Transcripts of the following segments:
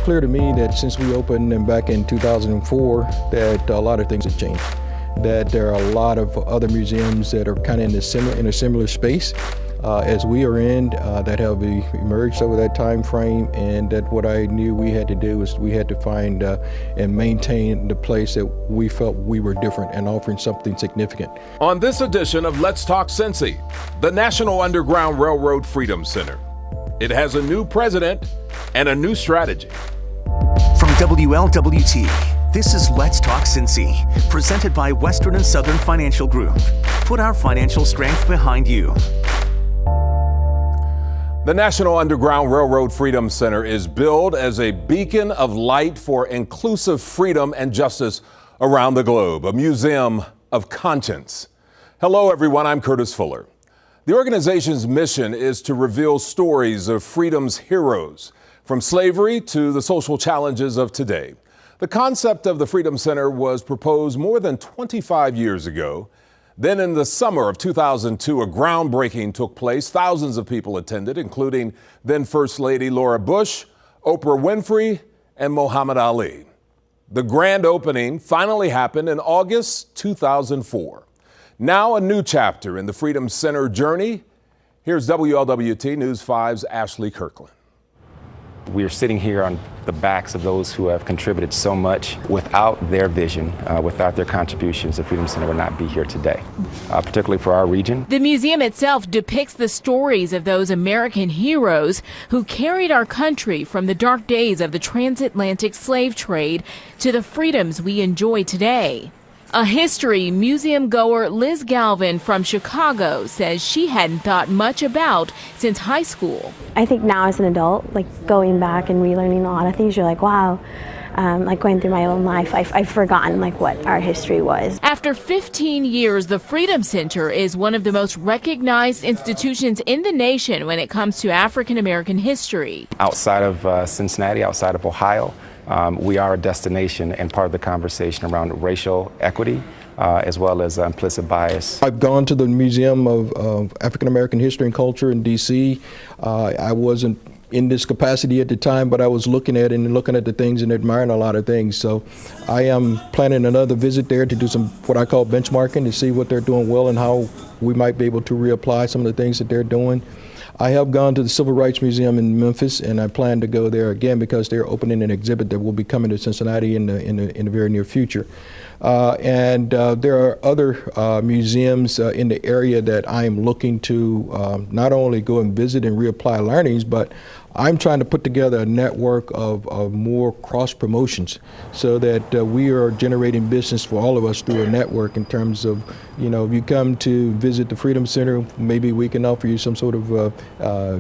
clear to me that since we opened them back in 2004, that a lot of things have changed. That there are a lot of other museums that are kind of in a similar space as we are in that have emerged over that time frame, and that what I knew we had to do was we had to find and maintain the place that we felt we were different and offering something significant. On this edition of Let's Talk Cincy, the National Underground Railroad Freedom Center. It has a new president and a new strategy. From WLWT, this is Let's Talk Cincy, presented by Western and Southern Financial Group. Put our financial strength behind you. The National Underground Railroad Freedom Center is billed as a beacon of light for inclusive freedom and justice around the globe, a museum of conscience. Hello, everyone. I'm Curtis Fuller. The organization's mission is to reveal stories of freedom's heroes, from slavery to the social challenges of today. The concept of the Freedom Center was proposed more than 25 years ago. Then in the summer of 2002, a groundbreaking took place. Thousands of people attended, including then First Lady Laura Bush, Oprah Winfrey, and Muhammad Ali. The grand opening finally happened in August 2004. Now a new chapter in the Freedom Center journey. Here's WLWT News 5's Ashley Kirkland. We are sitting here on the backs of those who have contributed so much. Without their vision, without their contributions, the Freedom Center would not be here today, particularly for our region. The museum itself depicts the stories of those American heroes who carried our country from the dark days of the transatlantic slave trade to the freedoms we enjoy today. A history museum goer Liz Galvin from Chicago says she hadn't thought much about since high school. I think now as an adult, like going back and relearning a lot of things, you're like, wow, like going through my own life, I've forgotten like what our history was. After 15 years, the Freedom Center is one of the most recognized institutions in the nation when it comes to African American history. Outside of Cincinnati, outside of Ohio, we are a destination and part of the conversation around racial equity as well as implicit bias. I've gone to the Museum of African American History and Culture in D.C. I wasn't in this capacity at the time, but I was looking at it and looking at the things and admiring a lot of things. So I am planning another visit there to do some what I call benchmarking, to see what they're doing well and how we might be able to reapply some of the things that they're doing. I have gone to the Civil Rights Museum in Memphis, and I plan to go there again because they're opening an exhibit that will be coming to Cincinnati in the very near future. And there are other museums in the area that I am looking to not only go and visit and reapply learnings, but I'm trying to put together a network of more cross promotions so that we are generating business for all of us through a network in terms of, you know, if you come to visit the Freedom Center, maybe we can offer you some sort of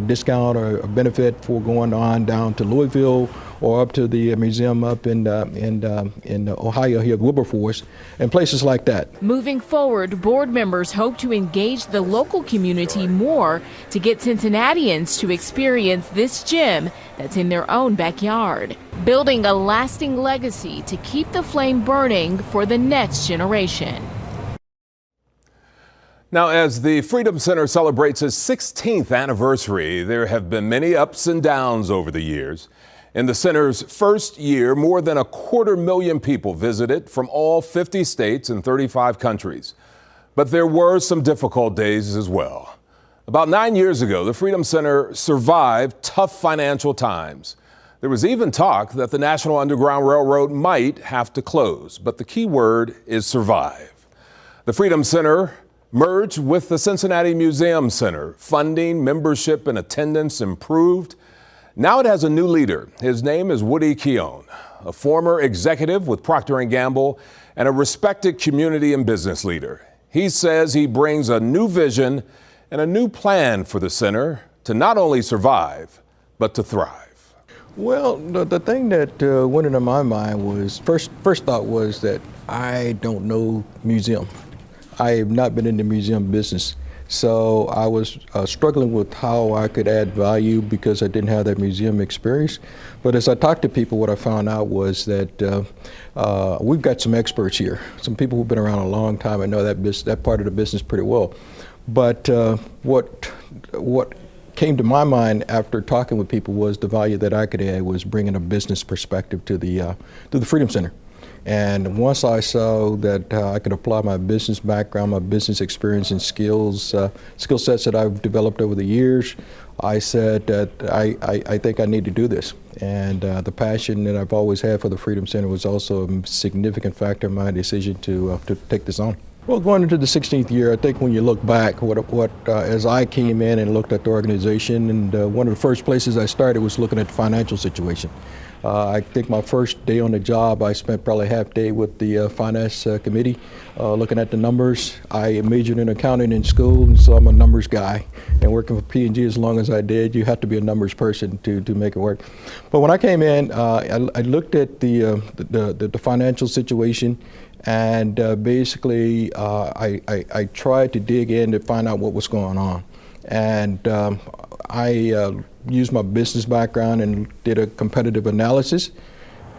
discount or a benefit for going on down to Louisville or up to the museum up in Ohio here at Wilberforce and places like that. Moving forward, board members hope to engage the local community more to get Cincinnatians to experience this gym that's in their own backyard, building a lasting legacy to keep the flame burning for the next generation. Now, as the Freedom Center celebrates its 16th anniversary, there have been many ups and downs over the years. In the center's first year, more than 250,000 people visited from all 50 states and 35 countries. But there were some difficult days as well. About 9 years ago, the Freedom Center survived tough financial times. There was even talk that the National Underground Railroad might have to close, but the key word is survive. The Freedom Center merged with the Cincinnati Museum Center. Funding, membership, and attendance improved. Now it has a new leader. His name is Woody Keown, a former executive with Procter & Gamble and a respected community and business leader. He says he brings a new vision and a new plan for the center to not only survive, but to thrive. Well, the thing that went into my mind was, first thought was that I don't know museum. I have not been in the museum business. So I was struggling with how I could add value because I didn't have that museum experience. But as I talked to people, what I found out was that we've got some experts here, some people who've been around a long time and know that part of the business pretty well. But what came to my mind after talking with people was the value that I could add was bringing a business perspective to the Freedom Center. And once I saw that I could apply my business background, my business experience and skill sets that I've developed over the years, I said that I think I need to do this. And the passion that I've always had for the Freedom Center was also a significant factor in my decision to take this on. Well, going into the 16th year, I think when you look back, as I came in and looked at the organization, and one of the first places I started was looking at the financial situation. I think my first day on the job, I spent probably half day with the finance committee, looking at the numbers. I majored in accounting in school, and so I'm a numbers guy. And working for P&G as long as I did, you have to be a numbers person to make it work. But when I came in, I looked at the financial situation. And basically, I tried to dig in to find out what was going on. And I used my business background and did a competitive analysis.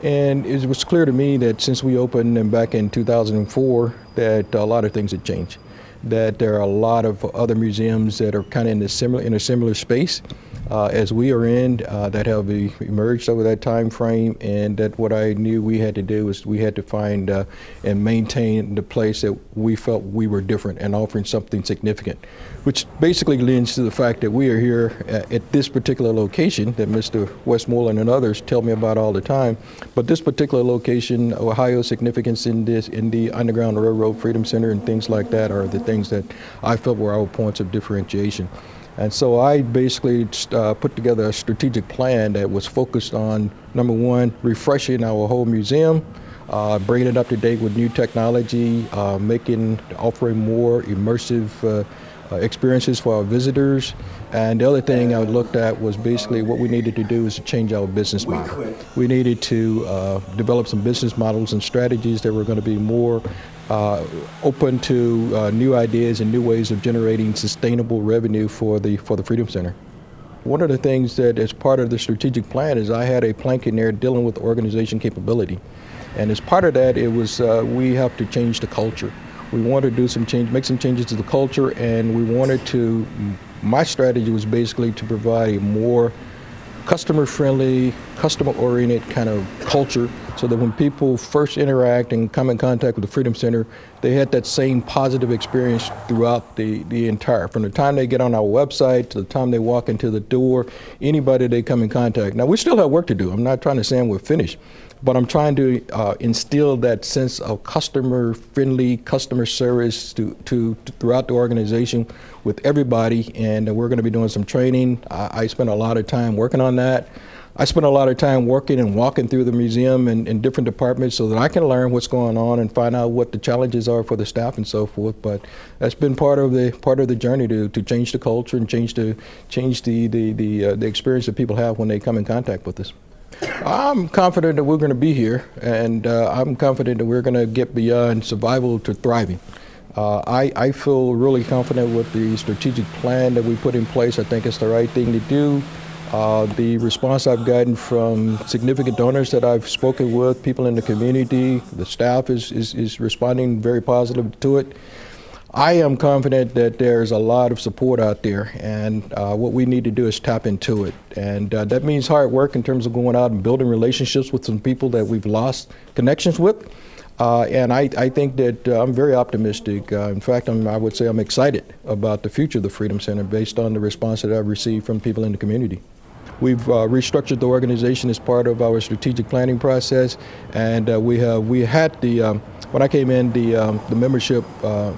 And it was clear to me that since we opened back in 2004, that a lot of things had changed. That there are a lot of other museums that are kind of in a similar space as we are in that have emerged over that time frame, and that what I knew we had to do is we had to find and maintain the place that we felt we were different and offering something significant, which basically leads to the fact that we are here at this particular location that Mr. Westmoreland and others tell me about all the time. But this particular location, Ohio's significance in the Underground Railroad Freedom Center and things like that are the things that I felt were our points of differentiation. And so I basically put together a strategic plan that was focused on, number one, refreshing our whole museum, bringing it up to date with new technology, offering more immersive experiences for our visitors. And the other thing I looked at was basically what we needed to do is to change our business model. We needed to develop some business models and strategies that were going to be more open to new ideas and new ways of generating sustainable revenue for the Freedom Center. One of the things that is part of the strategic plan is I had a plank in there dealing with organization capability. And as part of that, it was we have to change the culture. We wanted to do some change, make some changes to the culture, and we wanted to, my strategy was basically to provide a more customer-friendly, customer-oriented kind of culture so that when people first interact and come in contact with the Freedom Center, they had that same positive experience throughout the entire, from the time they get on our website to the time they walk into the door, anybody they come in contact. Now, we still have work to do. I'm not trying to say we're finished, but I'm trying to instill that sense of customer-friendly, customer service throughout the organization with everybody, and we're going to be doing some training. I spent a lot of time working on that. I spent a lot of time working and walking through the museum and in different departments so that I can learn what's going on and find out what the challenges are for the staff and so forth. But that's been part of the journey to change the culture and change the experience that people have when they come in contact with us. I'm confident that we're going to be here, and I'm confident that we're going to get beyond survival to thriving. I feel really confident with the strategic plan that we put in place. I think it's the right thing to do. The response I've gotten from significant donors that I've spoken with, people in the community, the staff is responding very positively to it. I am confident that there's a lot of support out there, and what we need to do is tap into it. And that means hard work in terms of going out and building relationships with some people that we've lost connections with. And I think that I'm very optimistic. In fact, I would say I'm excited about the future of the Freedom Center based on the response that I've received from people in the community. We've restructured the organization as part of our strategic planning process, and we had when I came in, the membership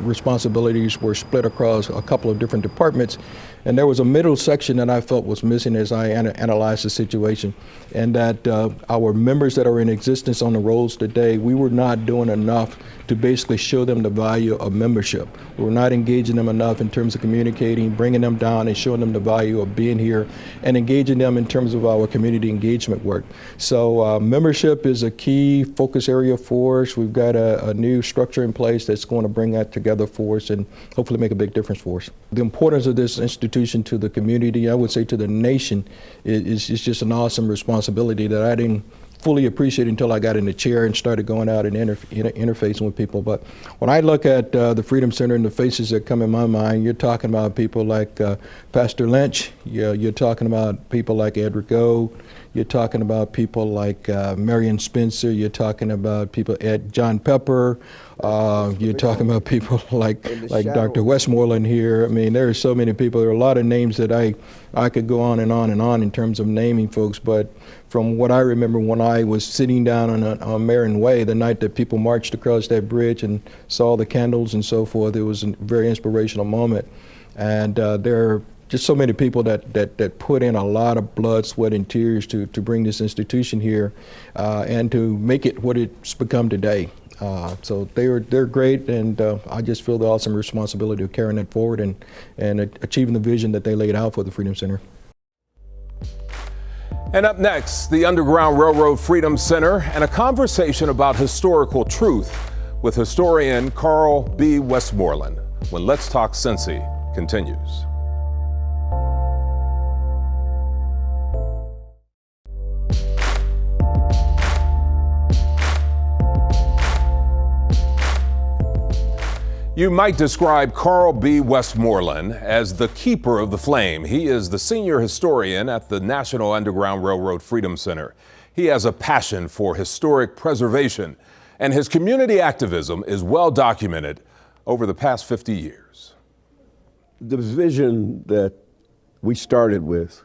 responsibilities were split across a couple of different departments, and there was a middle section that I felt was missing as I analyzed the situation, and that our members that are in existence on the rolls today, we were not doing enough to basically show them the value of membership. We were not engaging them enough in terms of communicating, bringing them down and showing them the value of being here, and engaging them in terms of our community engagement work. So membership is a key focus area for us. We've got a new structure in place that's going to bring that together for us and hopefully make a big difference for us. The importance of this institution to the community, I would say to the nation, is just an awesome responsibility that I didn't fully appreciate it until I got in the chair and started going out and interfacing with people. But when I look at the Freedom Center and the faces that come in my mind, you're talking about people like Pastor Lynch, you're talking about people like Edward Gold, you're talking about people like Marion Spencer, you're talking about people, John Pepper, you're talking about people like Dr. Westmoreland here. I mean, there are so many people. There are a lot of names that I could go on and on and on in terms of naming folks, but from what I remember when I was sitting down on Marion Way the night that people marched across that bridge and saw the candles and so forth, it was a very inspirational moment. And there are just so many people that put in a lot of blood, sweat, and tears to bring this institution here and to make it what it's become today. So they're great, and I just feel the awesome responsibility of carrying that forward and achieving the vision that they laid out for the Freedom Center. And up next, the Underground Railroad Freedom Center and a conversation about historical truth with historian Carl B. Westmoreland when Let's Talk Cincy continues. You might describe Carl B. Westmoreland as the keeper of the flame. He is the senior historian at the National Underground Railroad Freedom Center. He has a passion for historic preservation, and his community activism is well documented over the past 50 years. The vision that we started with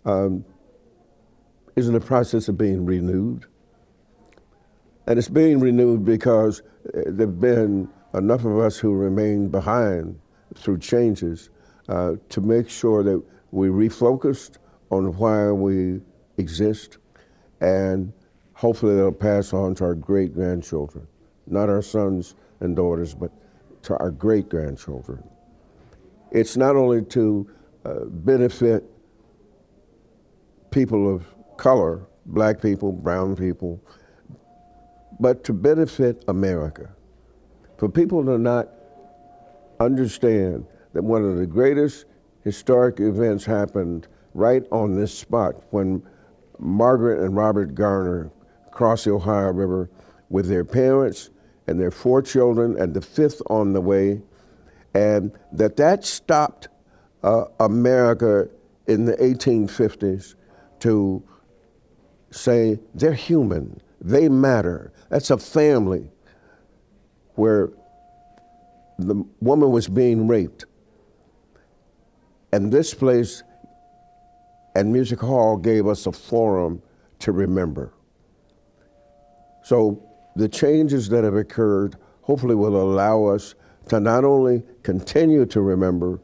is in the process of being renewed. And it's being renewed because there have been enough of us who remain behind through changes to make sure that we refocused on why we exist, and hopefully that'll pass on to our great-grandchildren, not our sons and daughters, but to our great-grandchildren. It's not only to benefit people of color, black people, brown people, but to benefit America. For people to not understand that one of the greatest historic events happened right on this spot when Margaret and Robert Garner crossed the Ohio River with their parents and their 4 children and the 5th on the way, and that stopped America in the 1850s to say they're human, they matter. That's a family where the woman was being raped. And this place and Music Hall gave us a forum to remember. So the changes that have occurred hopefully will allow us to not only continue to remember,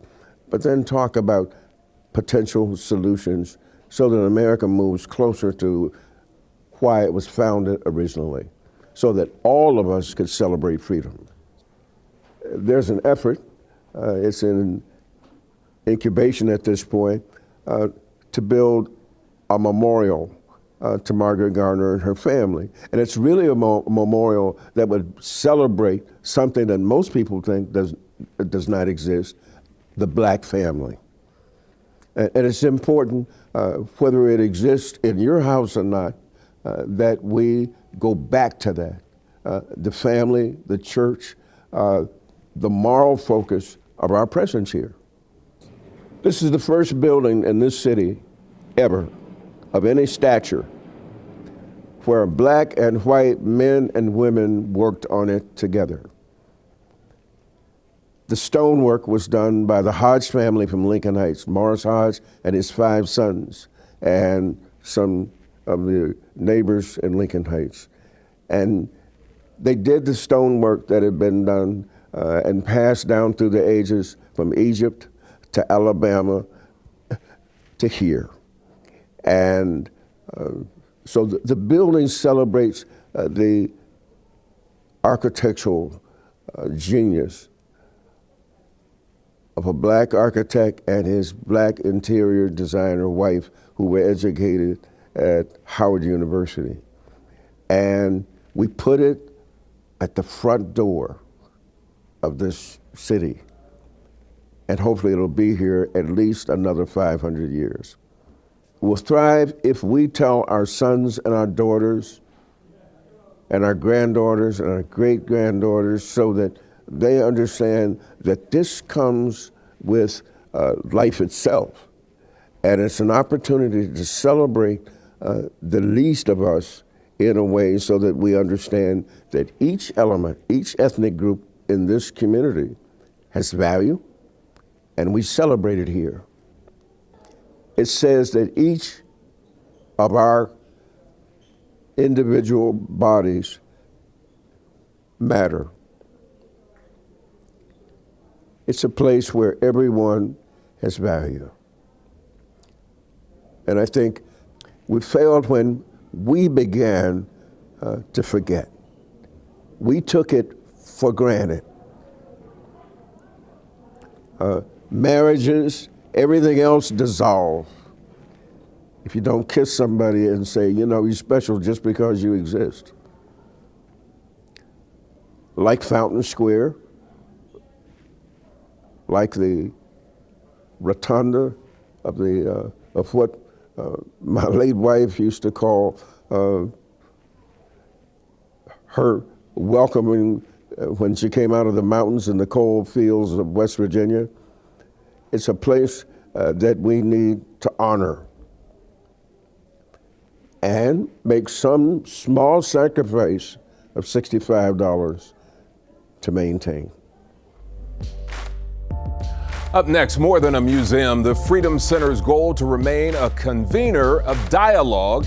but then talk about potential solutions so that America moves closer to why it was founded originally, so that all of us could celebrate freedom. There's an effort, it's in incubation at this point, to build a memorial to Margaret Garner and her family. And it's really a memorial that would celebrate something that most people think does not exist, the black family. And it's important, whether it exists in your house or not, that we go back to that. The family, the church, the moral focus of our presence here. This is the first building in this city ever of any stature where black and white men and women worked on it together. The stonework was done by the Hodge family from Lincoln Heights, Morris Hodge and his 5 sons, and some of the neighbors in Lincoln Heights. And they did the stonework that had been done and passed down through the ages from Egypt to Alabama to here. And so the building celebrates the architectural genius of a black architect and his black interior designer wife who were educated at Howard University. And we put it at the front door of this city. And hopefully it'll be here at least another 500 years. will thrive if we tell our sons and our daughters and our granddaughters and our great-granddaughters so that they understand that this comes with life itself. And it's an opportunity to celebrate the least of us in a way so that we understand that each element, each ethnic group in this community has value, and we celebrate it here. It says that each of our individual bodies matter. It's a place where everyone has value. And I think we failed when we began to forget. We took it for granted. Marriages, everything else dissolve. If you don't kiss somebody and say, you know, you're special just because you exist. Like Fountain Square, like the rotunda of what my late wife used to call her welcoming when she came out of the mountains and the coal fields of West Virginia. It's a place that we need to honor and make some small sacrifice of $65 to maintain. Up next, more than a museum, the Freedom Center's goal to remain a convener of dialogue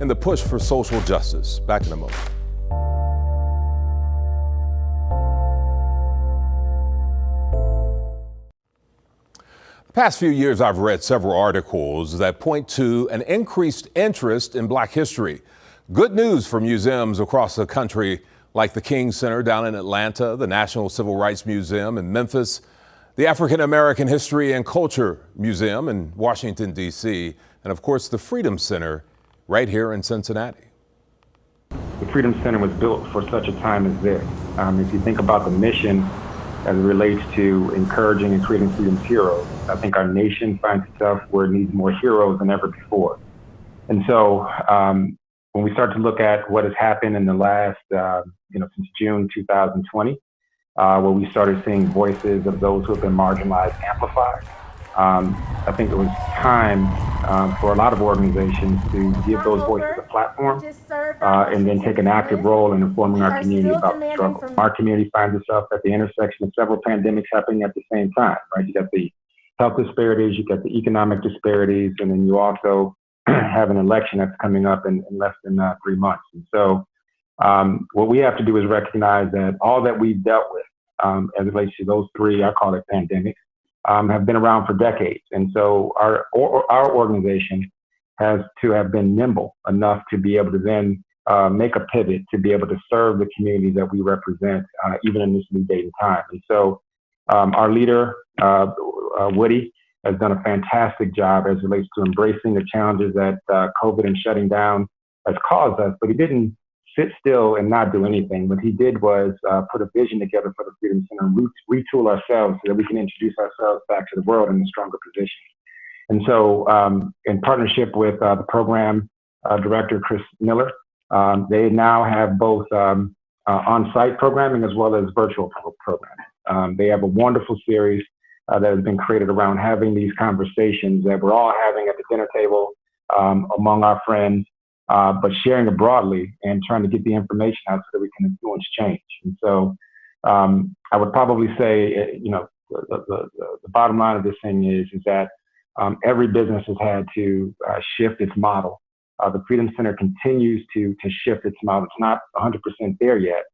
in the push for social justice. Back in a moment. The past few years, I've read several articles that point to an increased interest in Black history. Good news for museums across the country, like the King Center down in Atlanta, the National Civil Rights Museum in Memphis, the African American History and Culture Museum in Washington, D.C., and of course the Freedom Center right here in Cincinnati. The Freedom Center was built for such a time as this. If you think about the mission as it relates to encouraging and creating freedom's heroes, I think our nation finds itself where it needs more heroes than ever before. And so when we start to look at what has happened in the last, since June 2020, where we started seeing voices of those who have been marginalized amplified, I think it was time for a lot of organizations to give those voices a platform and then take an active role in informing our community about the struggle. Our community finds itself at the intersection of several pandemics happening at the same time, right? You got the health disparities, you got the economic disparities, and then you also have an election that's coming up in less than 3 months. And so what we have to do is recognize that all that we've dealt with as it relates to those three, I call it pandemics, have been around for decades. And so our organization has to have been nimble enough to be able to then make a pivot to be able to serve the communities that we represent, even in this new date and time. And so our leader, Woody, has done a fantastic job as it relates to embracing the challenges that COVID and shutting down has caused us, but he didn't sit still and not do anything. What he did was put a vision together for the Freedom Center and retool ourselves so that we can introduce ourselves back to the world in a stronger position. And so in partnership with the program director, Chris Miller, they now have both on-site programming as well as virtual programming. They have a wonderful series that has been created around having these conversations that we're all having at the dinner table among our friends, but sharing it broadly and trying to get the information out so that we can influence change. And so I would probably say, the bottom line of this thing is that every business has had to shift its model. The Freedom Center continues to shift its model. It's not 100% there yet,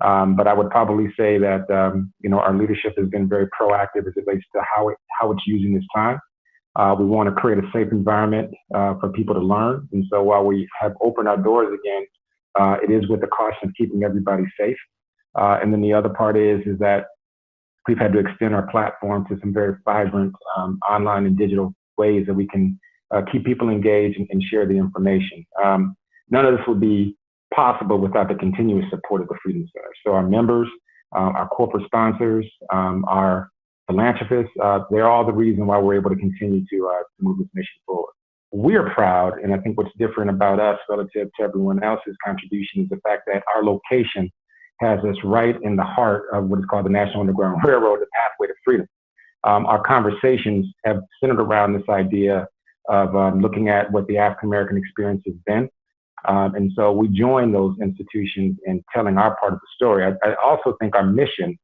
but I would probably say that our leadership has been very proactive as it relates to how it's using this time. We want to create a safe environment for people to learn. And so while we have opened our doors again, it is with the caution of keeping everybody safe. And then the other part is that we've had to extend our platform to some very vibrant online and digital ways that we can keep people engaged and share the information. None of this would be possible without the continuous support of the Freedom Center. So our members, our corporate sponsors, our philanthropists, they're all the reason why we're able to continue to move this mission forward. we're proud, and I think what's different about us relative to everyone else's contribution is the fact that our location has us right in the heart of what is called the National Underground Railroad, the pathway to freedom. Our conversations have centered around this idea of looking at what the African American experience has been. And so we join those institutions in telling our part of the story. I also think our mission,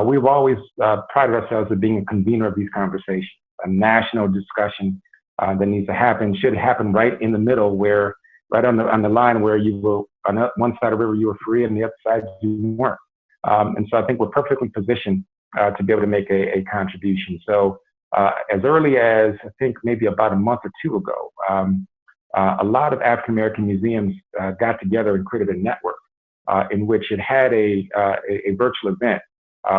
we've always prided ourselves on being a convener of these conversations. A national discussion that needs to happen should happen right in the middle, where right on the line where you will, on one side of the river you were free and the other side you weren't. And so I think we're perfectly positioned to be able to make a contribution. So as early as I think maybe about a month or two ago, a lot of African American museums got together and created a network in which it had a virtual event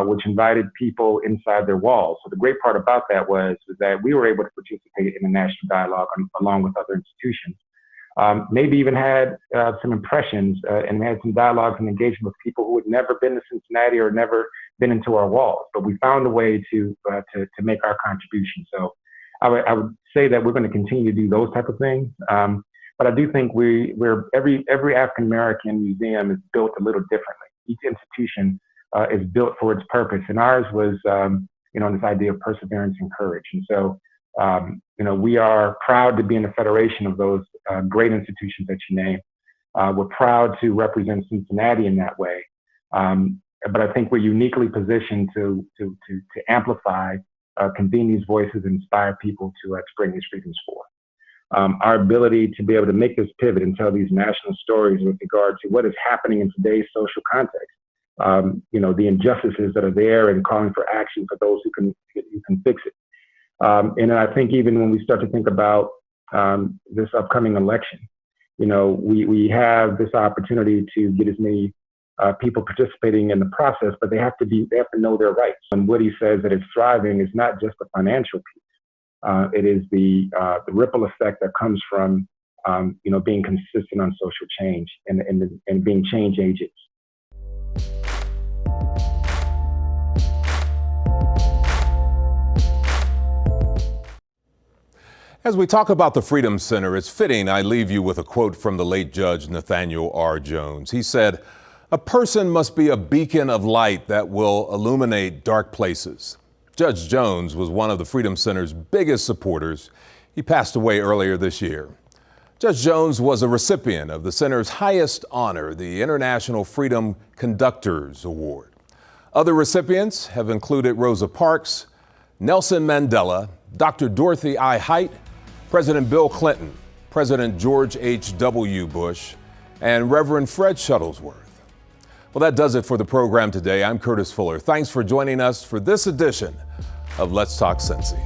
which invited people inside their walls. So the great part about that was that we were able to participate in a national dialogue along with other institutions. Maybe even had some impressions and had some dialogues and engagement with people who had never been to Cincinnati or never been into our walls. But we found a way to make our contribution. So I would say that we're going to continue to do those type of things. But I do think every African American museum is built a little differently. Each institution is built for its purpose, and ours was, this idea of perseverance and courage. And so, we are proud to be in the federation of those great institutions that you named. We're proud to represent Cincinnati in that way. But I think we're uniquely positioned to amplify, convene these voices, and inspire people to bring these freedoms forward. Our ability to be able to make this pivot and tell these national stories with regard to what is happening in today's social context. The injustices that are there and calling for action for those who can fix it. And I think even when we start to think about this upcoming election, we have this opportunity to get as many people participating in the process, but they have to know their rights. And Woody says that it's thriving is not just the financial piece. It is the ripple effect that comes from being consistent on social change and being change agents. As we talk about the Freedom Center, it's fitting I leave you with a quote from the late Judge Nathaniel R. Jones. He said, "A person must be a beacon of light that will illuminate dark places." Judge Jones was one of the Freedom Center's biggest supporters. He passed away earlier this year. Judge Jones was a recipient of the center's highest honor, the International Freedom Conductors Award. Other recipients have included Rosa Parks, Nelson Mandela, Dr. Dorothy I. Height, President Bill Clinton, President George H.W. Bush, and Reverend Fred Shuttlesworth. Well, that does it for the program today. I'm Curtis Fuller. Thanks for joining us for this edition of Let's Talk Cincy.